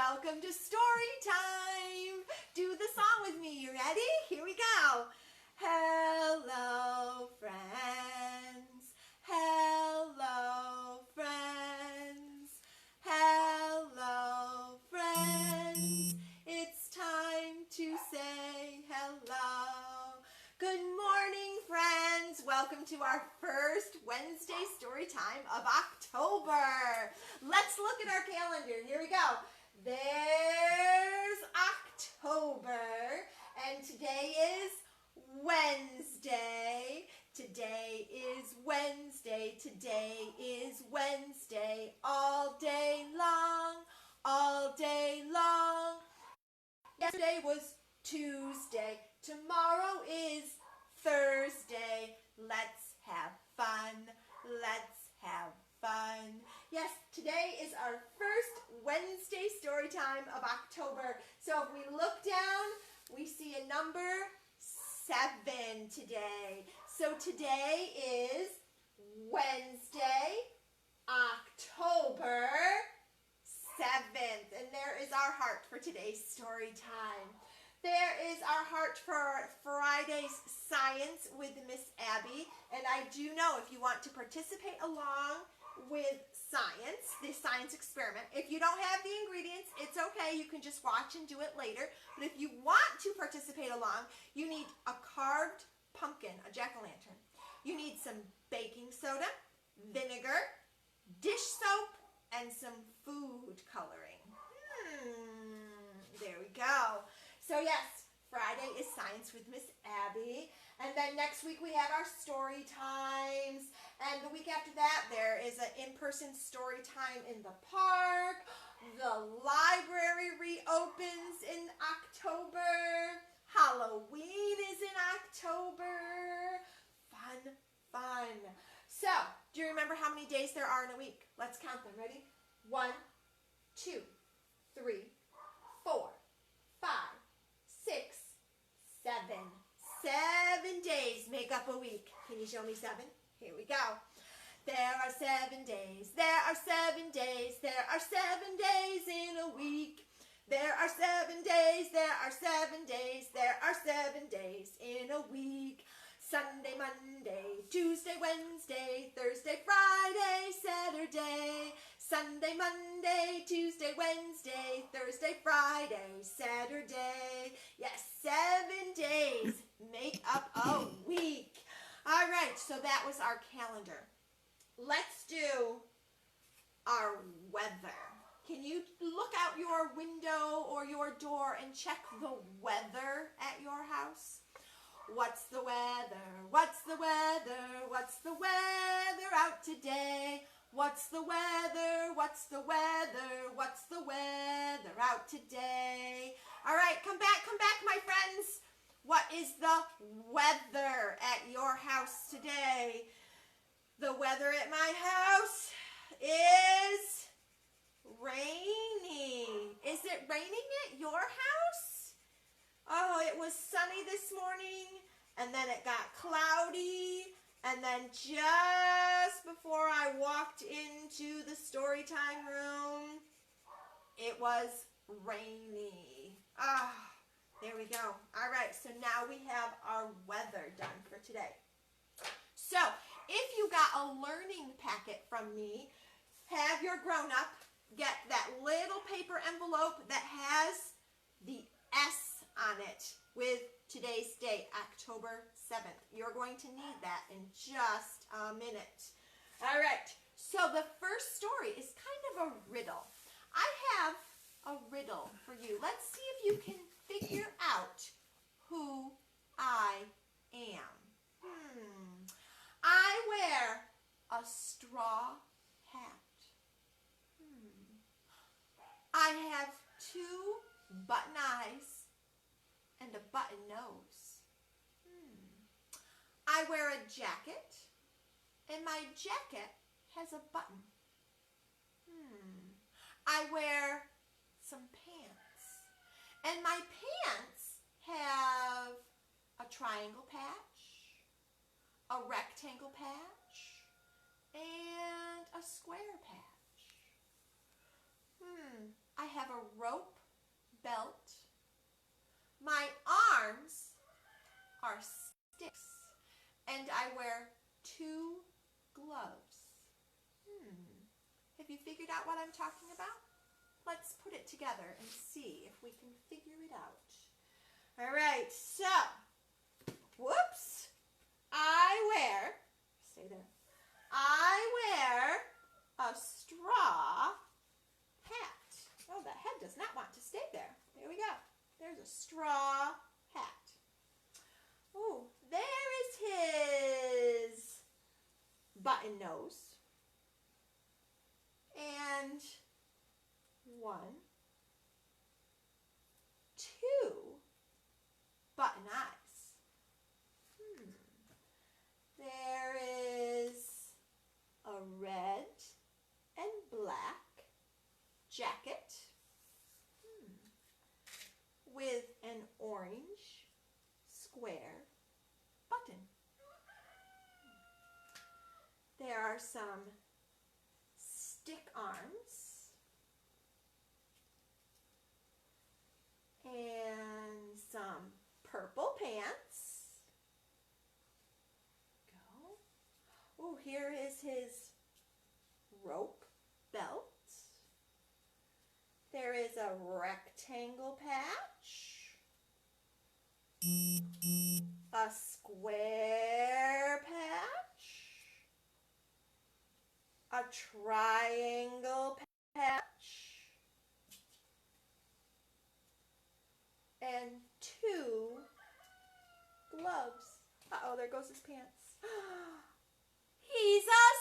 welcome to story time. Do the song with me. You ready? Here we go. Hello, friends. Hello, friends. Hello, friends. It's time to say hello. Good morning, friends. Welcome to our first Wednesday story time of October. Let's look at our calendar. Here we go. There's October, and today is Wednesday. Today is Wednesday. Today is Wednesday. All day long. All day long. Yesterday was Tuesday. Tomorrow is Thursday. Let's have fun. Let's have fun. Yes, today is our first Wednesday story time of October. So if we look down, we see a number 7 today. So today is Wednesday, October 7th. And there is our heart for today's story time. There is our heart for Friday's Science with Miss Abby. And I do know if you want to participate along with science, the science experiment, if you don't have the ingredients, it's okay. You can just watch and do it later. But if you want to participate along, you need a carved pumpkin, a jack-o'-lantern. You need some baking soda, vinegar, dish soap, and some food coloring. There we go. So yes, Friday is Science with Miss Abby. And then next week we have our story times. And the week after that there is an in-person story time in the park. The library reopens in October. Halloween is in October. Fun, fun. So, do you remember how many days there are in a week? Let's count them. Ready? 1, 2, 3, 4, 5, 6, 7. 7 days make up a week. Can you show me 7? Here we go. There are 7 days. There are 7 days. There are 7 days in a week. There are 7 days. There are 7 days. There are 7 days in a week. Sunday, Monday, Tuesday, Wednesday, Thursday, Friday, Saturday. Sunday, Monday, Tuesday, Wednesday, Thursday, Friday, Saturday. Yes, 7 days make up a week. All right, so that was our calendar. Let's do our weather. Can you look out your window or your door and check the weather at your house? What's the weather? What's the weather? What's the weather out today? What's the weather? What's the weather? What's the weather out today? All right, come back, my friends. What is the weather at your house today? The weather at my house is rainy. Is it raining at your house? Oh, it was sunny this morning, and then it got cloudy, and then just before I walked into the story time room, it was rainy. There we go. All right, so now we have our weather done for today. So, if you got a learning packet from me, have your grown-up get that little paper envelope that has the S on it with today's date, October 7th. You're going to need that in just a minute. All right, so the first story is kind of a riddle. I have a riddle for you. Let's see if you can figure out who I am. I wear a straw hat. I have 2 button eyes and a button nose. I wear a jacket, and my jacket has a button. I wear some pants, and my pants have a triangle patch, a rectangle patch, and a square patch. I have a rope I wear 2 gloves. Have you figured out what I'm talking about? Let's put it together and see if we can figure it out. All right, so, whoops, stay there, I wear a straw hat. Oh, that head does not want to stay there. There we go. There's a straw hat. Oh, there is his button nose. And 1, 2 button eyes. There is a red and black jacket with an orange square button. There are some stick arms and some purple pants. Oh, here is his rope belt. There is a rectangle patch, a square patch, a triangle patch, and 2 gloves. Uh-oh, there goes his pants. He's a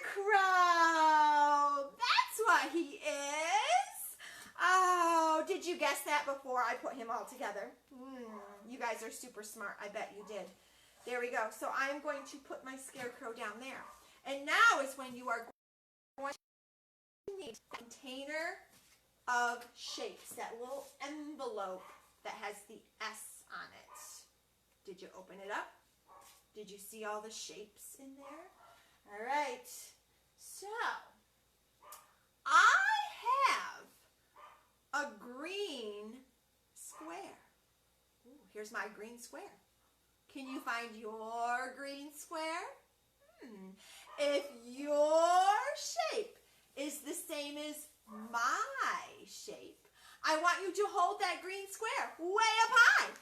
scarecrow! That's what he is! Oh, did you guess that before I put him all together? You guys are super smart. I bet you did. There we go. So I'm going to put my scarecrow down there. And now is when you are going to need a container of shapes, that little envelope that has the S on it. Did you open it up? Did you see all the shapes in there? All right. So, I have a green square. Ooh, here's my green square. Can you find your green square? If your shape is the same as my shape, I want you to hold that green square way up high.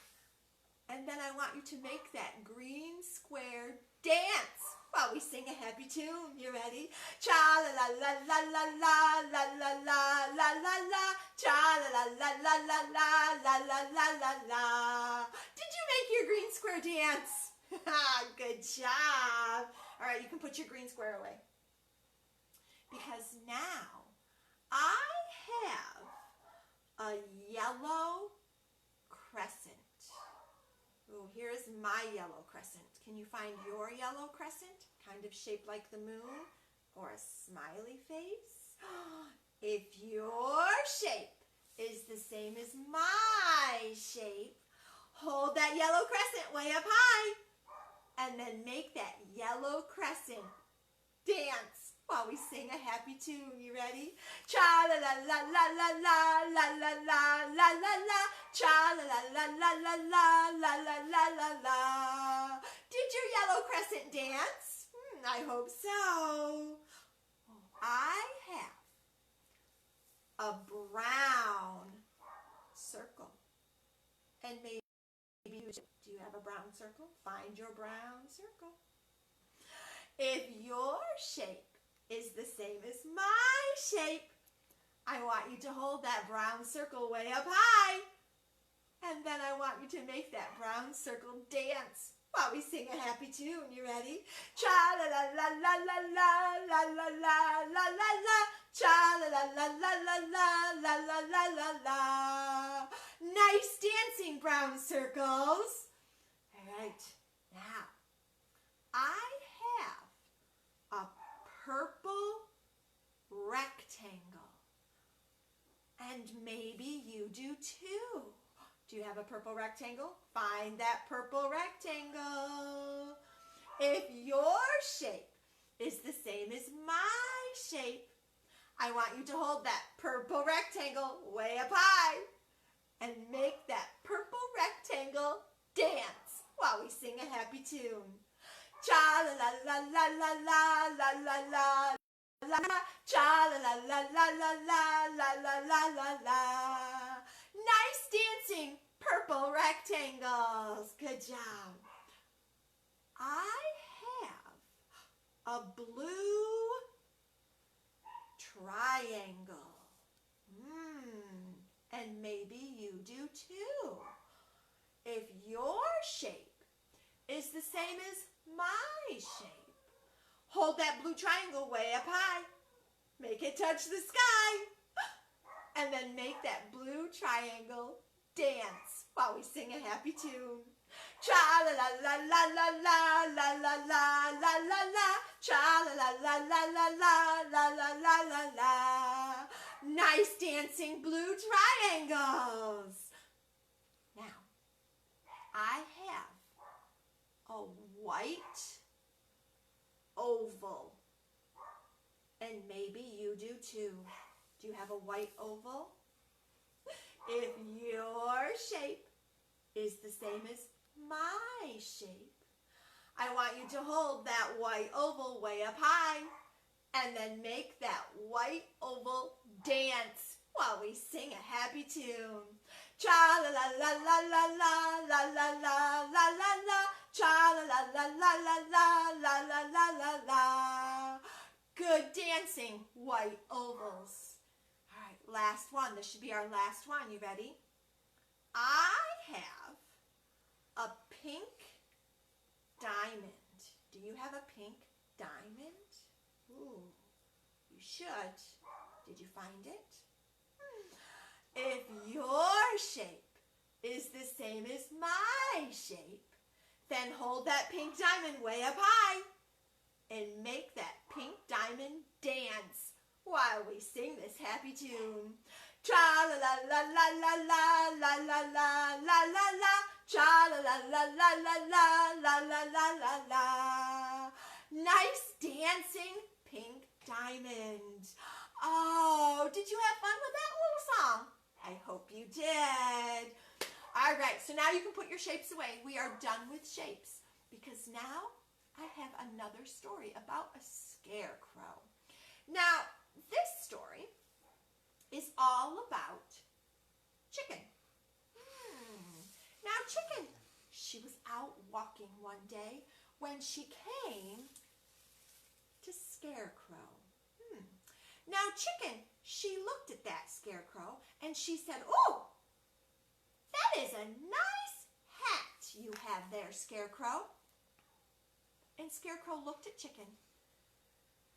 And then I want you to make that green square dance while we sing a happy tune. You ready? Cha-la-la-la-la-la-la-la-la-la-la-la. Cha-la-la-la-la-la-la-la-la-la-la. Did you make your green square dance? Good job. All right, you can put your green square away. Because now I have a yellow crescent. Oh, here's my yellow crescent. Can you find your yellow crescent? Kind of shaped like the moon or a smiley face? If your shape is the same as my shape, hold that yellow crescent way up high and then make that yellow crescent dance while we sing a happy tune. You ready? Cha-la-la-la-la-la-la-la-la-la-la-la. Cha-la-la-la-la-la-la-la-la-la-la. Did your yellow crescent dance? I hope so. I have a brown circle. And maybe you do. Do you have a brown circle? Find your brown circle. If your shape is the same as my shape, I want you to hold that brown circle way up high. And then I want you to make that brown circle dance while we sing a happy tune. You ready? Cha-la-la-la-la-la-la-la-la-la-la-la. Cha-la-la-la-la-la-la-la-la-la-la. Nice dancing, brown circles. All right, now I have a purple rectangle. And maybe you do too. Do you have a purple rectangle? Find that purple rectangle. If your shape is the same as my shape, I want you to hold that purple rectangle way up high and make that purple rectangle dance while we sing a happy tune. cha la la la la la la la la la la, cha la la la la la la la la la la la. Nice dancing purple rectangles. Good job. I have a blue triangle. And maybe you do too. If your shape is the same as my shape, hold that blue triangle way up high. Make it touch the sky. And then make that blue triangle dance while we sing a happy tune. Cha la la la la la la la la la la la la. Cha la la la la la la la la la la la. Nice dancing blue triangles. Now, I have a white oval. And maybe you do too. Do you have a white oval? If your shape is the same as my shape, I want you to hold that white oval way up high and then make that white oval dance while we sing a happy tune. Cha la la la la la la la la la la la la. Cha la la la la la la la la la la la. Good dancing white ovals. All right, last one. This should be our last one. You ready? I have a pink diamond. Do you have a pink diamond? Ooh, you should. Did you find it? If your shape is the same as my shape, then hold that pink diamond way up high and make that pink diamond dance while we sing this happy tune. Cha la la la la la la la la la la la la. Cha la la la la la la la la la la la. Nice dancing pink diamond. Oh, did you have fun with that little song? I hope you did. All right, so now you can put your shapes away. We are done with shapes because now I have another story about a scarecrow. Now, this story is all about Chicken. Now, Chicken, she was out walking one day when she came to Scarecrow. Now, Chicken, she looked at that Scarecrow and she said, "Oh, that is a nice hat you have there, Scarecrow." And Scarecrow looked at Chicken.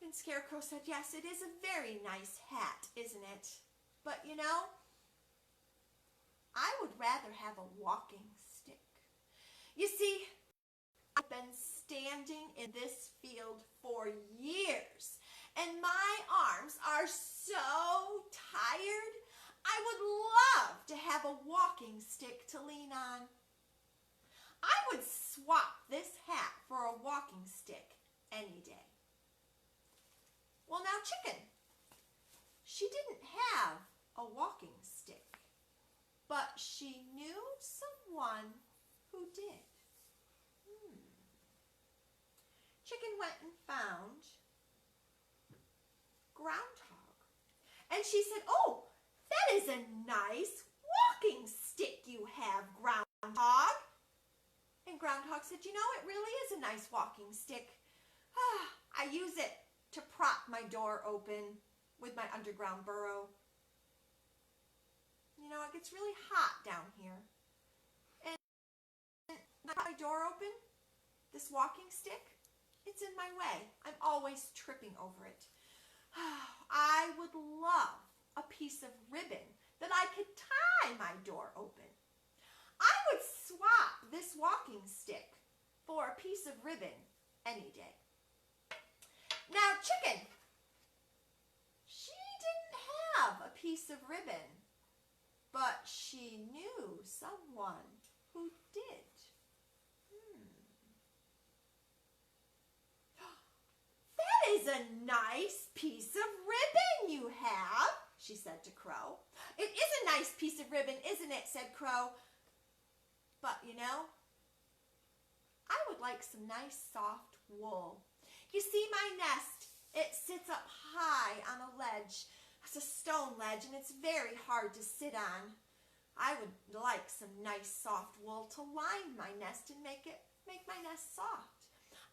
And Scarecrow said, "Yes, it is a very nice hat, isn't it? But you know, I would rather have a walking stick. You see, I've been standing in this field for years, and my arms are so tired, I would love to have a walking stick to lean on. I would swap this hat for a walking stick any day." Well, now Chicken, she didn't have a walking stick, but she knew someone who did. Chicken went and found Groundhog. And she said, "Oh, that is a nice walking stick you have, Groundhog." And Groundhog said, "You know, it really is a nice walking stick. I use it to prop my door open with my underground burrow. You know, it gets really hot down here. And when I prop my door open, this walking stick, it's in my way. I'm always tripping over it. I would love a piece of ribbon that I could tie my door open. I would swap this walking stick for a piece of ribbon any day." Now, Chicken, she didn't have a piece of ribbon, but she knew someone who did. "That is a nice piece of ribbon you have," she said to Crow. "It is a nice piece of ribbon, isn't it?" said Crow. "But, you know, I would like some nice soft wool. You see my nest, it sits up high on a ledge. It's a stone ledge and it's very hard to sit on. I would like some nice soft wool to line my nest and make my nest soft.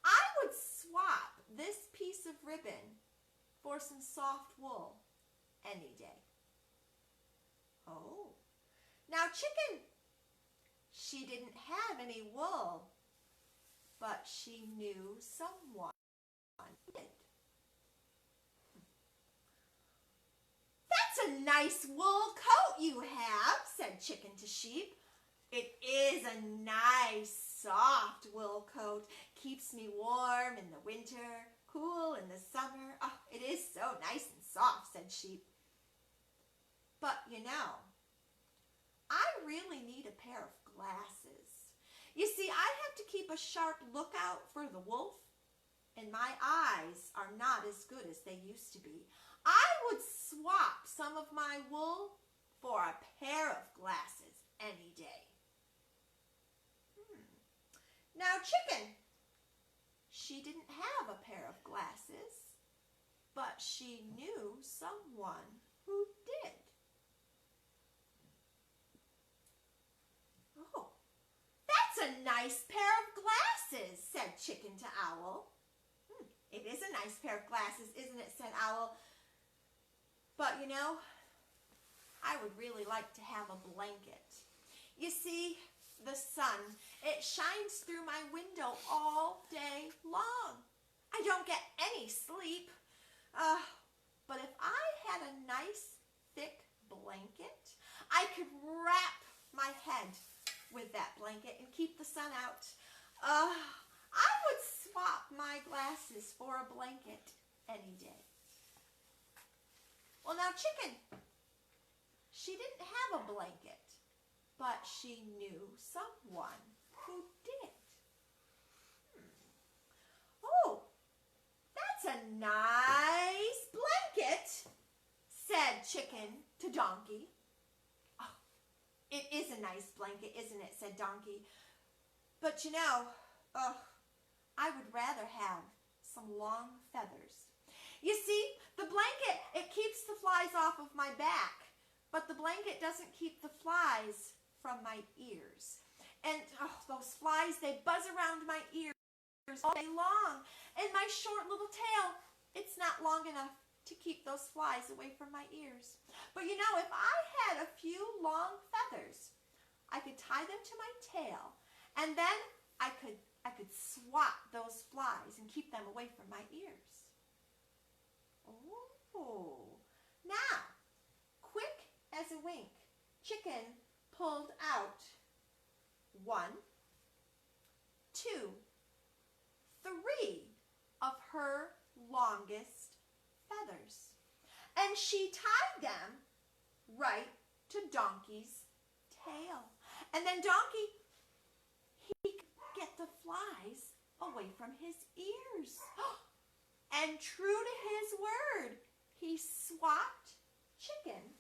I would swap this piece of ribbon for some soft wool any day. Oh, now Chicken, she didn't have any wool, but she knew someone did. That's a nice wool coat you have, said Chicken to Sheep. It is a nice, soft wool coat. Keeps me warm in the winter, cool in the summer. Oh, it is so nice and soft, said Sheep. But you know, I really need a pair of glasses. You see, I have to keep a sharp lookout for the wolf, and my eyes are not as good as they used to be. I would swap some of my wool for a pair of glasses any day. Now Chicken, she didn't have a pair of glasses, but she knew someone who did. Oh, that's a nice pair of glasses, said Chicken to Owl. It is a nice pair of glasses, isn't it, said Owl. But you know, I would really like to have a blanket. You see, the sun, it shines through my window all day long. I don't get any sleep. But if I had a nice thick blanket, I could wrap my head with that blanket and keep the sun out. I would swap my glasses for a blanket any day. Well, now Chicken, she didn't have a blanket, but she knew someone who did. Oh, that's a nice blanket, said Chicken to Donkey. Oh, it is a nice blanket, isn't it, said Donkey. But you know, I would rather have some long feathers. You see, the blanket, it keeps the flies off of my back, but the blanket doesn't keep the flies from my ears. And those flies, they buzz around my ears all day long. And my short little tail, it's not long enough to keep those flies away from my ears. But you know, if I had a few long feathers, I could tie them to my tail, and then I could swap those flies and keep them away from my ears. Oh, now, quick as a wink, Chicken pulled out 1, 2, 3 of her longest feathers. And she tied them right to Donkey's tail. And then Donkey, he could get the flies away from his ears. And true to his word, he swapped Chicken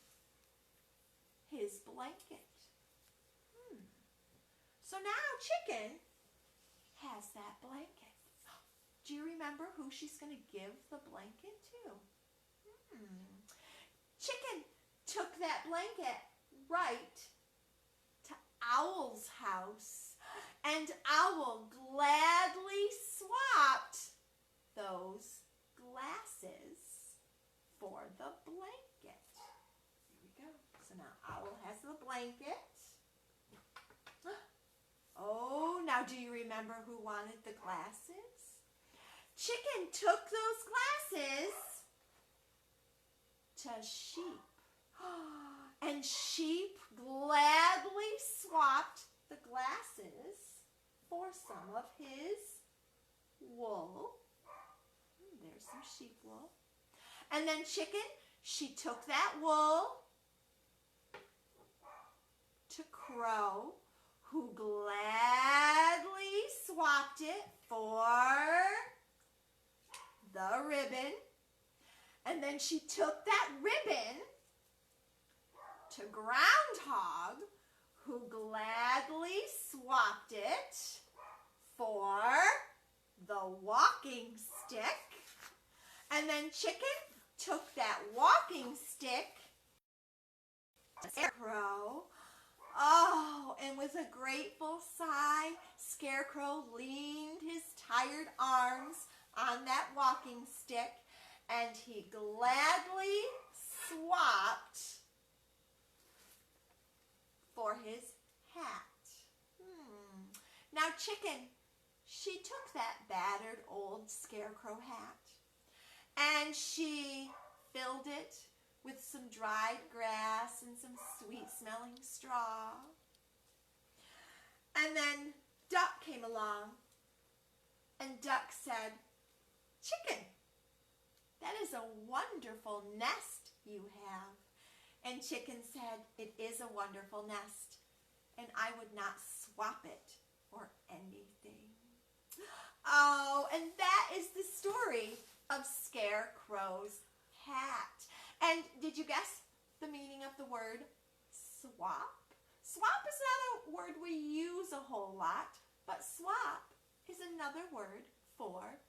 his blanket. So now Chicken has that blanket. Do you remember who she's going to give the blanket to? Chicken took that blanket right to Owl's house, and Owl gladly swapped those glasses for the blanket. Here we go. So now Owl has the blanket. Oh, now do you remember who wanted the glasses? Chicken took those glasses to Sheep. And Sheep gladly swapped the glasses for some of his wool. There's some sheep wool. And then Chicken, she took that wool to Crow, who gladly swapped it for the ribbon. And then she took that ribbon to Groundhog, who gladly swapped it for the walking stick. And then Chicken took that walking stick to Scarecrow. Oh, and with a grateful sigh, Scarecrow leaned his tired arms on that walking stick, and he gladly swapped for his hat. Now Chicken, she took that battered old Scarecrow hat, and she filled it with some dried grass and some sweet-smelling straw. And then Duck came along, and Duck said, "Chicken, that is a wonderful nest you have." And Chicken said, "It is a wonderful nest, and I would not swap it for anything." Oh, and that is the story of Scarecrow's hat. And did you guess the meaning of the word swap? Swap is not a word we use a whole lot, but swap is another word for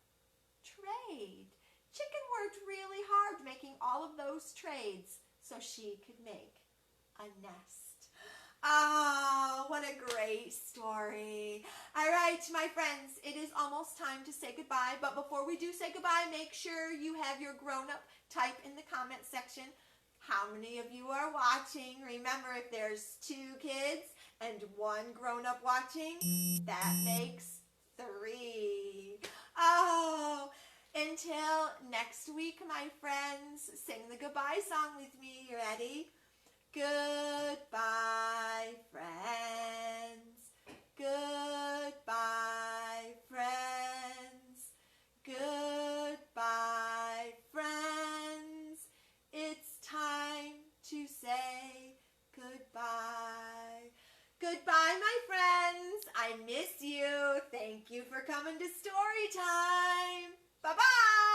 trade. Chicken worked really hard making all of those trades so she could make a nest. Oh, what a great story. All right, my friends, it is almost time to say goodbye. But before we do say goodbye, make sure you have your grown-up type in the comment section how many of you are watching. Remember, if there's 2 kids and 1 grown-up watching, that makes 3. Oh, until next week, my friends, sing the goodbye song with me. You ready? Goodbye, friends. Goodbye, friends. Goodbye, friends. It's time to say goodbye. Goodbye, my friends. I miss you. Thank you for coming to Storytime. Bye-bye.